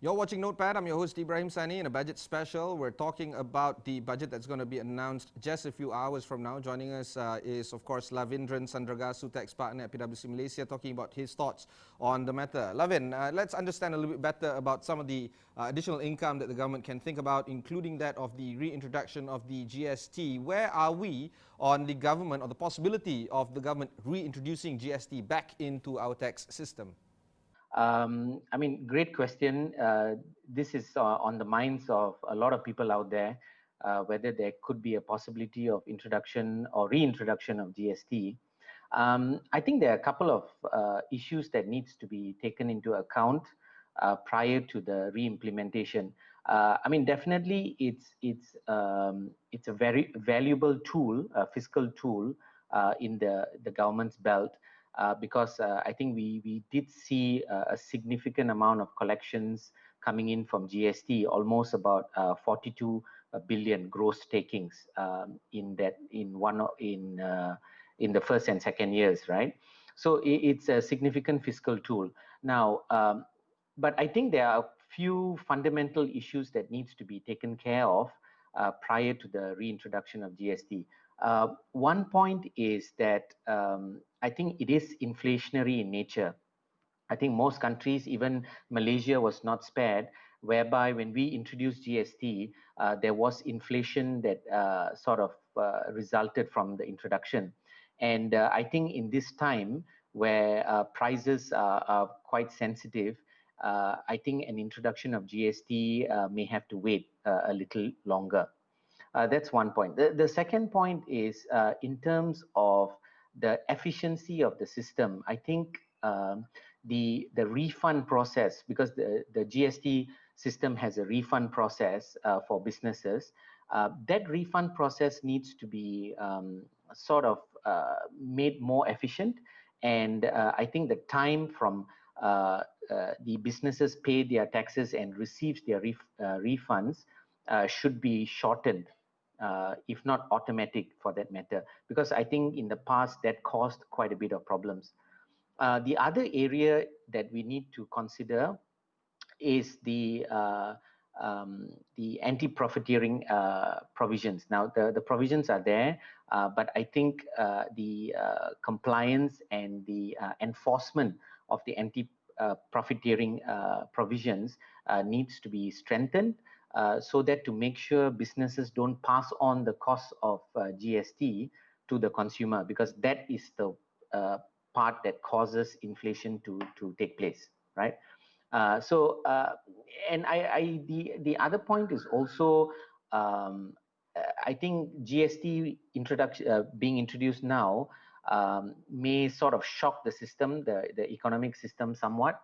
You're watching Notepad. I'm your host Ibrahim Sani in a budget special. We're talking about the budget that's going to be announced just a few hours from now. Joining us is, of course, Lavindran Sandragasu, tax partner at PwC Malaysia, talking about his thoughts on the matter. Lavin, let's understand a little bit better about some of the additional income that the government can think about, including that of the reintroduction of the GST. Where are we on the government or the possibility of the government reintroducing GST back into our tax system? Great question. This is on the minds of a lot of people out there, whether there could be a possibility of introduction or reintroduction of GST. I think there are a couple of issues that needs to be taken into account prior to the re-implementation. Definitely it's a very valuable tool, a fiscal tool in the government's belt. Because I think we did see a significant amount of collections coming in from GST, almost about 42 billion gross takings in the first and second years, right? So it's a significant fiscal tool. Now, but I think there are a few fundamental issues that needs to be taken care of prior to the reintroduction of GST. One point is that I think it is inflationary in nature. I think most countries, even Malaysia, was not spared, whereby when we introduced GST, there was inflation that resulted from the introduction. And I think in this time where prices are quite sensitive, I think an introduction of GST may have to wait a little longer. That's one point. The second point is in terms of the efficiency of the system. I think the refund process, because the GST system has a refund process for businesses, that refund process needs to be made more efficient. And I think the time from the businesses pay their taxes and receives their refunds should be shortened. If not automatic for that matter, because I think in the past that caused quite a bit of problems. The other area that we need to consider is the anti-profiteering provisions. Now, the provisions are there, but I think the compliance and the enforcement of the anti-profiteering provisions needs to be strengthened. So that to make sure businesses don't pass on the cost of GST to the consumer, because that is the part that causes inflation to take place, right? The other point is also I think GST being introduced now may sort of shock the system, the economic system somewhat.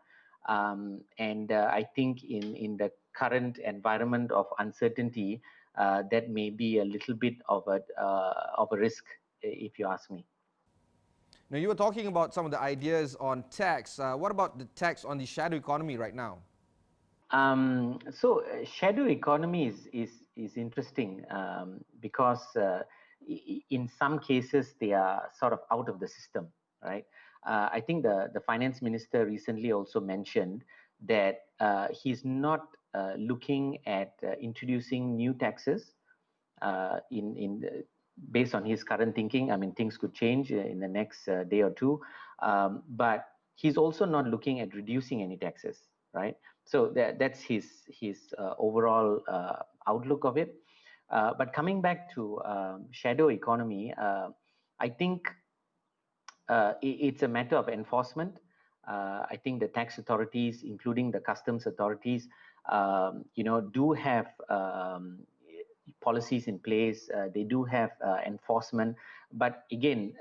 I think in the current environment of uncertainty, that may be a little bit of a risk, if you ask me. Now, you were talking about some of the ideas on tax. What about the tax on the shadow economy right now? Shadow economy is interesting because in some cases they are sort of out of the system, right? I think the finance minister recently also mentioned that he's not looking at introducing new taxes based on his current thinking. I mean, things could change in the next day or two, but he's also not looking at reducing any taxes, right? So that's his overall outlook of it. But coming back to shadow economy, I think it's a matter of enforcement. I think the tax authorities, including the customs authorities, do have policies in place. They do have enforcement, but again,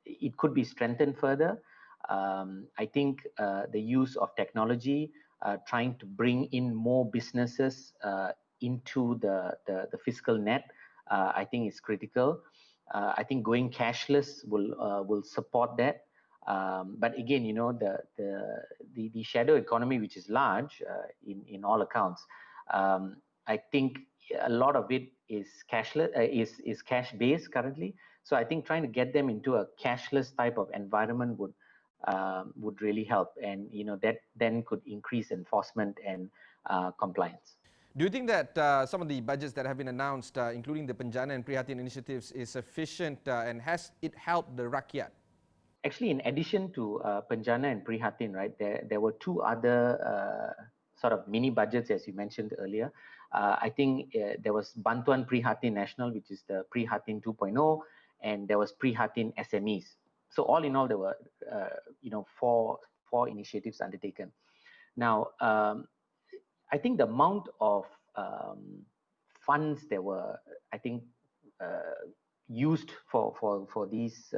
it could be strengthened further. I think the use of technology, trying to bring in more businesses into the fiscal net, I think is critical. I think going cashless will support that. But again, the shadow economy, which is large in all accounts, I think a lot of it is cashless, is cash based currently. So I think trying to get them into a cashless type of environment would really help, and that then could increase enforcement and compliance. Do you think that some of the budgets that have been announced, including the Penjana and Prihatin initiatives, is sufficient and has it helped the rakyat? Actually, in addition to Penjana and Prihatin, right, there were two other sort of mini budgets, as you mentioned earlier. I think there was Bantuan Prihatin National, which is the Prihatin 2.0, and there was Prihatin SMEs. So all in all, there were four initiatives undertaken. Now, I think the amount of funds that were, I think, used for these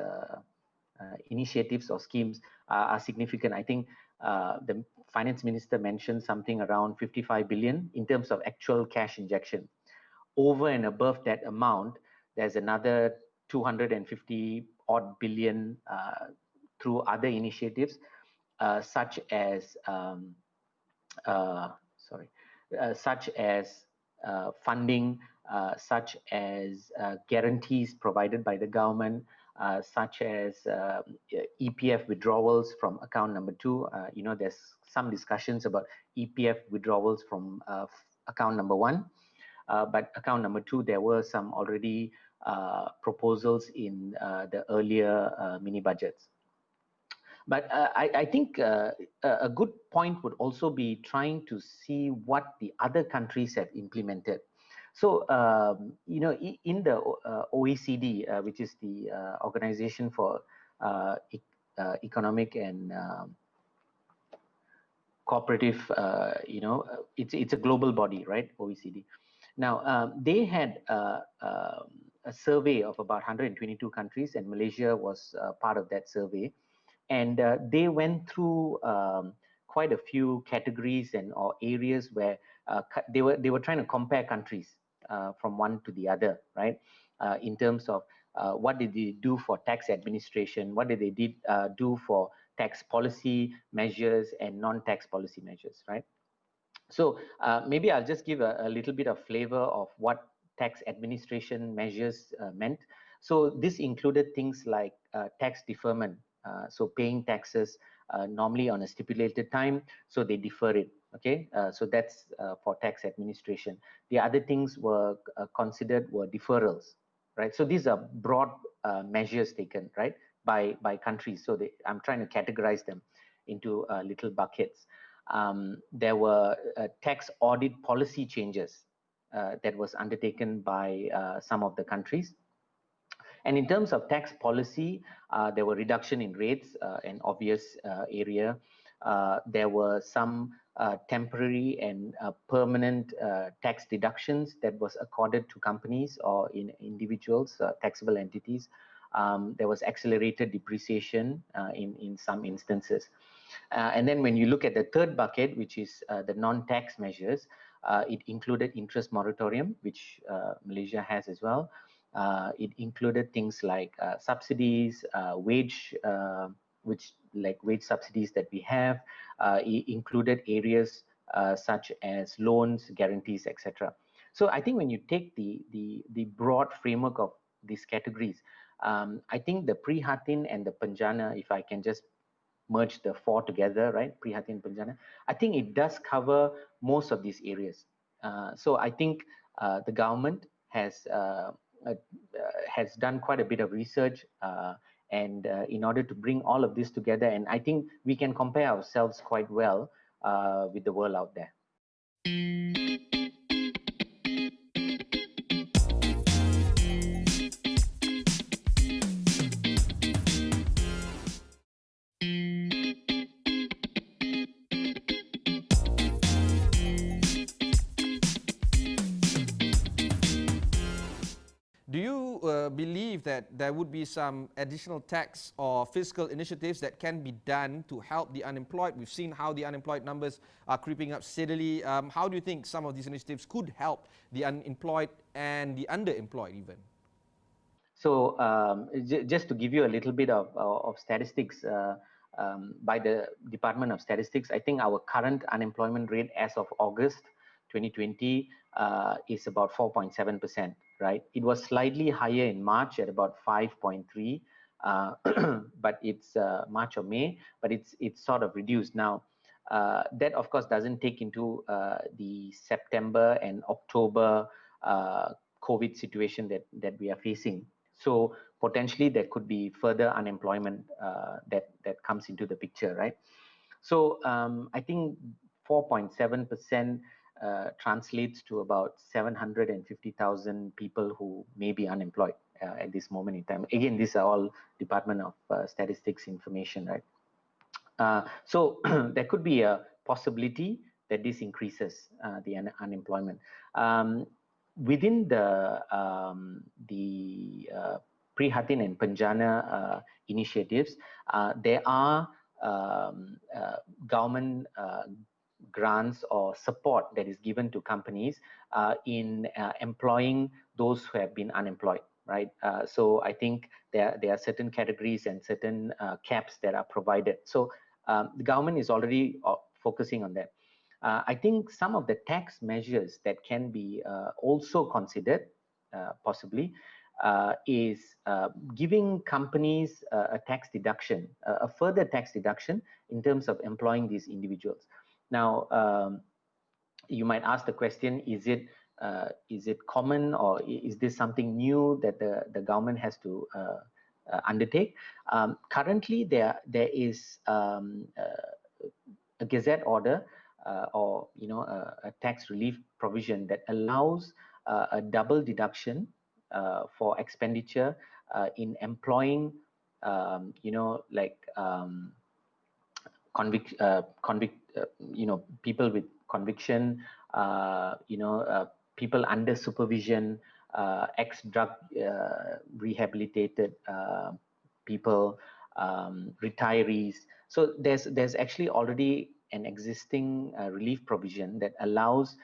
initiatives or schemes are significant. I think the finance minister mentioned something around 55 billion in terms of actual cash injection. Over and above that amount, there's another 250 odd billion through other initiatives, such as funding, such as guarantees provided by the government, such as EPF withdrawals from account number 2. There's some discussions about EPF withdrawals from account number 1, but account number 2, there were some already proposals in the earlier mini budgets. But I think a good point would also be trying to see what the other countries have implemented. So, in the OECD, which is the Organization for Economic and Cooperative, it's a global body, right? OECD. Now, they had a survey of about 122 countries, and Malaysia was part of that survey. And they went through quite a few categories or areas where they were trying to compare countries from one to the other, right? In terms of what did they do for tax administration, what did they do for tax policy measures and non-tax policy measures, right? So maybe I'll just give a little bit of flavor of what tax administration measures meant. So this included things like tax deferment, so paying taxes normally on a stipulated time, so they defer it. Okay, so that's for tax administration. The other things were considered were deferrals, right? So these are broad measures taken, right, by countries. So I'm trying to categorize them into little buckets. There were tax audit policy changes that was undertaken by some of the countries. And in terms of tax policy, there were reduction in rates, an obvious area. There were some temporary and permanent tax deductions that was accorded to companies or in individuals, taxable entities. There was accelerated depreciation in some instances. And then when you look at the third bucket, which is the non-tax measures, it included interest moratorium, which Malaysia has as well. It included things like subsidies, wage subsidies that we have. It included areas such as loans, guarantees, etc. So I think when you take the broad framework of these categories, I think the Prihatin and the Penjana, if I can just merge the four together, right? Prihatin, Penjana, I think it does cover most of these areas. So I think the government has done quite a bit of research and in order to bring all of this together, and I think we can compare ourselves quite well with the world out there. Do you believe that there would be some additional tax or fiscal initiatives that can be done to help the unemployed? We've seen how the unemployed numbers are creeping up steadily. How do you think some of these initiatives could help the unemployed and the underemployed even? So just to give you a little bit of statistics by the Department of Statistics, I think our current unemployment rate as of August 2020 is about 4.7%, right? It was slightly higher in March at about 5.3, but it's March or May, but it's sort of reduced now. That of course doesn't take into the September and October COVID situation that we are facing. So potentially there could be further unemployment that comes into the picture, right? So I think 4.7% translates to about 750,000 people who may be unemployed at this moment in time. Again, these are all Department of Statistics information, right? So there could be a possibility that this increases the unemployment. Within the Prihatin and Penjana initiatives, there are government grants or support that is given to companies in employing those who have been unemployed, right? So I think there are certain categories and certain caps that are provided. So the government is already focusing on that. I think some of the tax measures that can be also considered, possibly, is giving companies a tax deduction, a further tax deduction in terms of employing these individuals. Now, you might ask the question, is it common, or is this something new that the government has to undertake? Currently, there is a gazette order or a tax relief provision that allows a double deduction for expenditure in employing people with conviction, people under supervision, ex-drug rehabilitated people, retirees. So there's actually already an existing relief provision that allows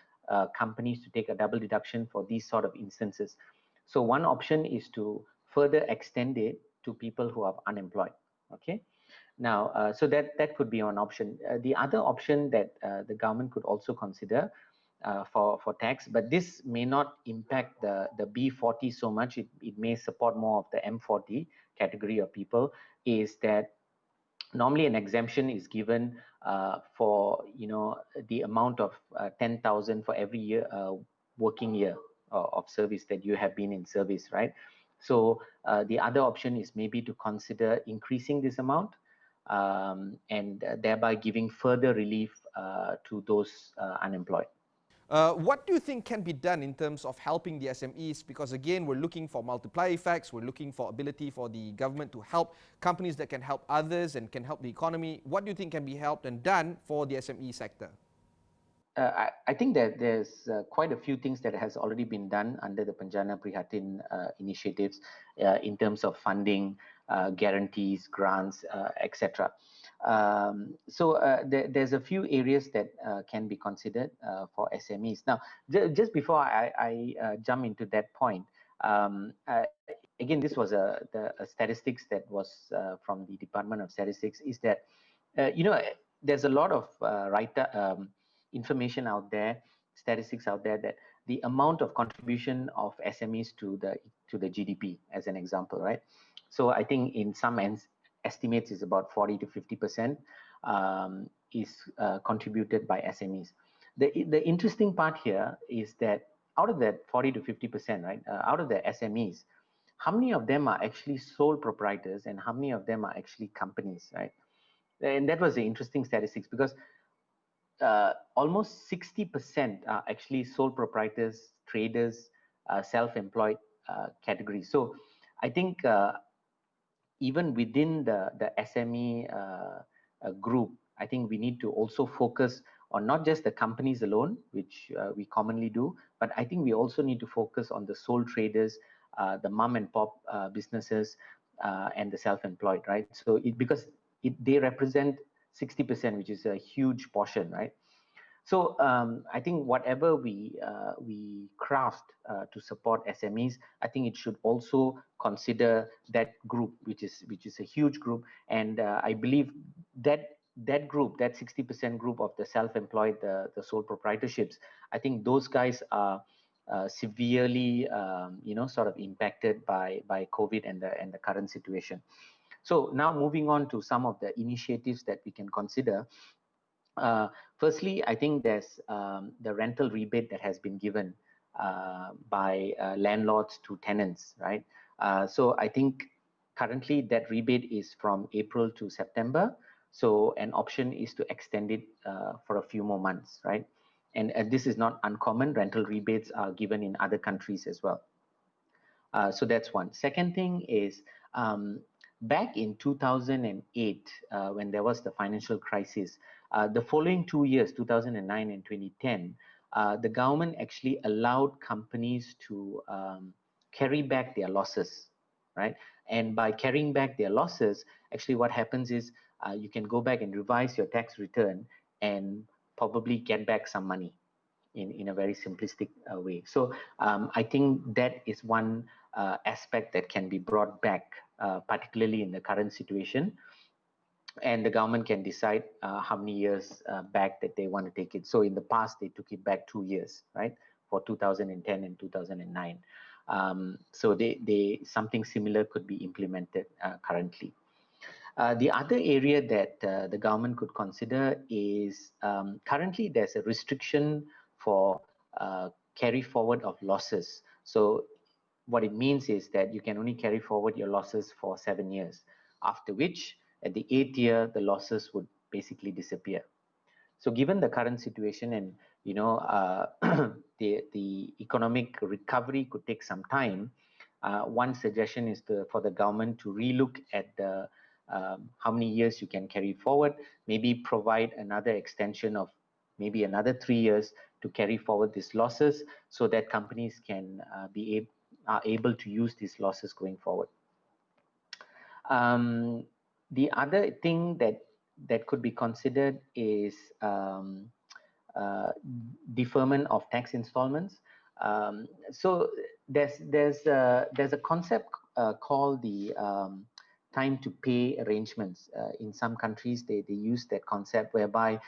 companies to take a double deduction for these sort of instances. So one option is to further extend it to people who are unemployed. Okay. Now, so that could be one option. The other option that the government could also consider for tax, but this may not impact the B40 so much. It may support more of the M40 category of people, is that normally an exemption is given for the amount of 10,000 for every year working year of service that you have been in service, right? So the other option is maybe to consider increasing this amount and thereby giving further relief to those unemployed. What do you think can be done in terms of helping the SMEs? Because again, we're looking for multiplier effects, we're looking for ability for the government to help companies that can help others and can help the economy. What do you think can be helped and done for the SME sector? I think that there's quite a few things that has already been done under the Penjana Prihatin initiatives in terms of funding, guarantees, grants, etc. So there's a few areas that can be considered for SMEs. Now, just before I jump into that point, again, this was a statistics that was from the Department of Statistics, is that there's a lot of information out there, statistics out there, that the amount of contribution of SMEs to the GDP, as an example, right? So I think in some estimates is about 40 to 50% is contributed by SMEs. The interesting part here is that out of that 40 to 50%, right, out of the SMEs, how many of them are actually sole proprietors and how many of them are actually companies, right? And that was the interesting statistics, because almost 60% are actually sole proprietors, traders, self-employed categories. So I think even within the SME group, I think we need to also focus on not just the companies alone, which we commonly do, but I think we also need to focus on the sole traders, the mom and pop businesses, and the self-employed, right? So because they represent 60%, which is a huge portion, right? So I think whatever we craft to support SMEs, I think it should also consider that group, which is a huge group, and I believe that group, that 60% group of the self-employed, the sole proprietorships, I think those guys are severely, sort of impacted by COVID and the current situation. So now moving on to some of the initiatives that we can consider. Firstly, I think there's the rental rebate that has been given by landlords to tenants, right? So I think currently that rebate is from April to September. So an option is to extend it for a few more months, right? And this is not uncommon. Rental rebates are given in other countries as well. So that's one. Second thing is back in 2008, when there was the financial crisis, the following 2 years, 2009 and 2010, the government actually allowed companies to carry back their losses, right? And by carrying back their losses, actually what happens is you can go back and revise your tax return and probably get back some money in a very simplistic way. So I think that is one aspect that can be brought back, particularly in the current situation. And the government can decide how many years back that they want to take it. So in the past, they took it back 2 years, right, for 2010 and 2009. So something similar could be implemented currently. The other area that the government could consider is currently there's a restriction for carry forward of losses. So what it means is that you can only carry forward your losses for 7 years, after which at the 8th year, the losses would basically disappear. So given the current situation and, the economic recovery could take some time, one suggestion is for the government to relook at the how many years you can carry forward, maybe provide another extension of maybe another 3 years to carry forward these losses so that companies can are able to use these losses going forward. The other thing that could be considered is deferment of tax installments. So there's a concept called the time to pay arrangements. In some countries, they use that concept whereby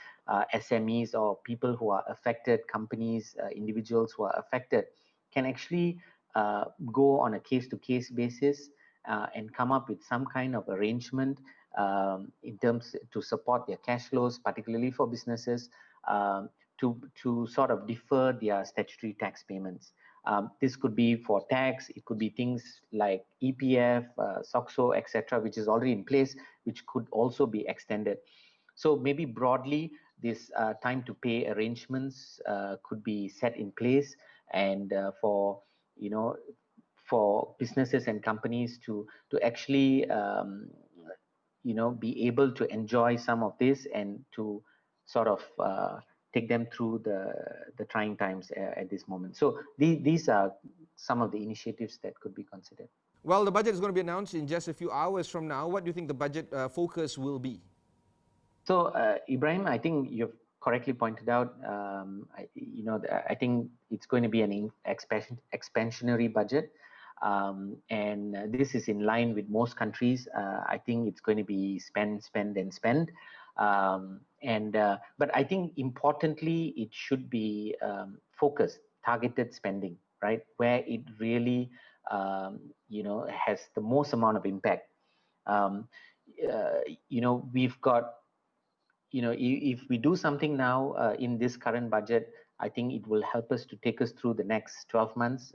SMEs or people who are affected, companies, individuals who are affected, can actually go on a case-to-case basis and come up with some kind of arrangement in terms to support their cash flows, particularly for businesses, to sort of defer their statutory tax payments. This could be for tax, it could be things like EPF, SOCSO, etc., which is already in place, which could also be extended. So maybe broadly, this time to pay arrangements could be set in place, and for businesses and companies to actually be able to enjoy some of this and to sort of take them through the trying times at this moment. So these are some of the initiatives that could be considered. Well, the budget is going to be announced in just a few hours from now. What do you think the budget focus will be? So, Ibrahim, I think you've correctly pointed out, I think it's going to be an expansionary budget. And this is in line with most countries. I think it's going to be spend, and spend. But I think importantly, it should be focused, targeted spending, right? Where it really, has the most amount of impact. We've got, if we do something now in this current budget, I think it will help us to take us through the next 12 months.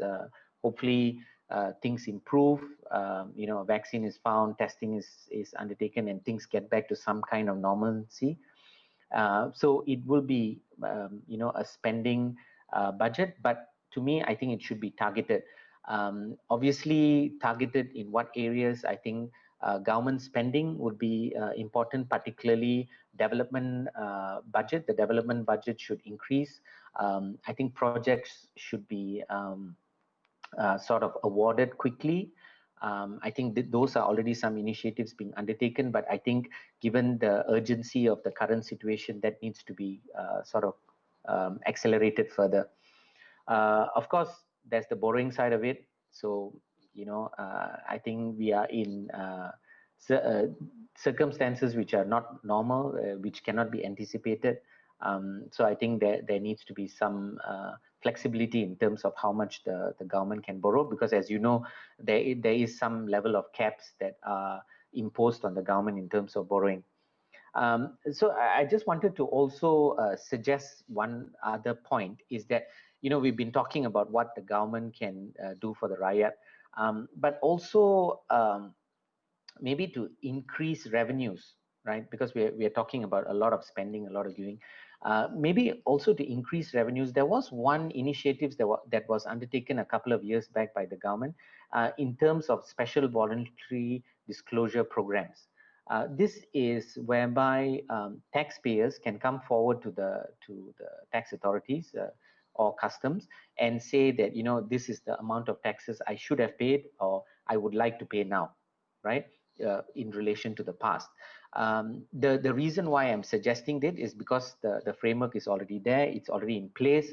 Hopefully, things improve, a vaccine is found, testing is undertaken, and things get back to some kind of normalcy. So it will be, a spending budget, but to me, I think it should be targeted. Obviously, targeted in what areas? I think government spending would be important, particularly development budget. The development budget should increase. I think projects should be sort of awarded quickly. I think those are already some initiatives being undertaken, but I think given the urgency of the current situation, that needs to be sort of accelerated further. Of course, there's the borrowing side of it. So, I think we are in circumstances which are not normal, which cannot be anticipated. So I think there needs to be some flexibility in terms of how much the government can borrow, because as you know, there is some level of caps that are imposed on the government in terms of borrowing. So I just wanted to also suggest one other point is that, we've been talking about what the government can do for the rakyat, but also maybe to increase revenues, right? Because we are talking about a lot of spending, a lot of giving. Maybe also to increase revenues. There was one initiative that was undertaken a couple of years back by the government in terms of special voluntary disclosure programs. This is whereby taxpayers can come forward to the tax authorities or customs and say that, this is the amount of taxes I should have paid or I would like to pay now, right? In relation to the past. The reason why I'm suggesting that is because the framework is already there, it's already in place.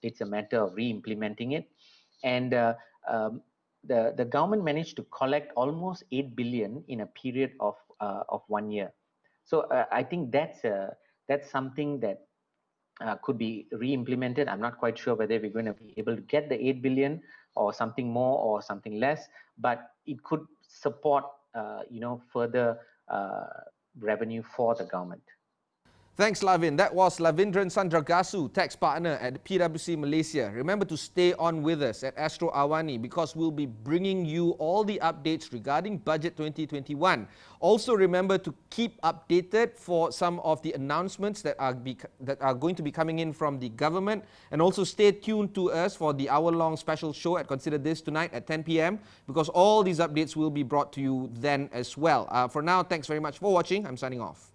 It's a matter of re-implementing it. And the government managed to collect almost 8 billion in a period of 1 year. So I think that's something that could be re-implemented. I'm not quite sure whether we're going to be able to get the 8 billion or something more or something less, but it could support further revenue for the government. Thanks, Lavin. That was Lavindran Sandragasu, tax partner at PwC Malaysia. Remember to stay on with us at Astro AWANI because we'll be bringing you all the updates regarding Budget 2021. Also, remember to keep updated for some of the announcements that are going to be coming in from the government. And also stay tuned to us for the hour-long special show at Consider This tonight at 10 p.m. because all these updates will be brought to you then as well. For now, thanks very much for watching. I'm signing off.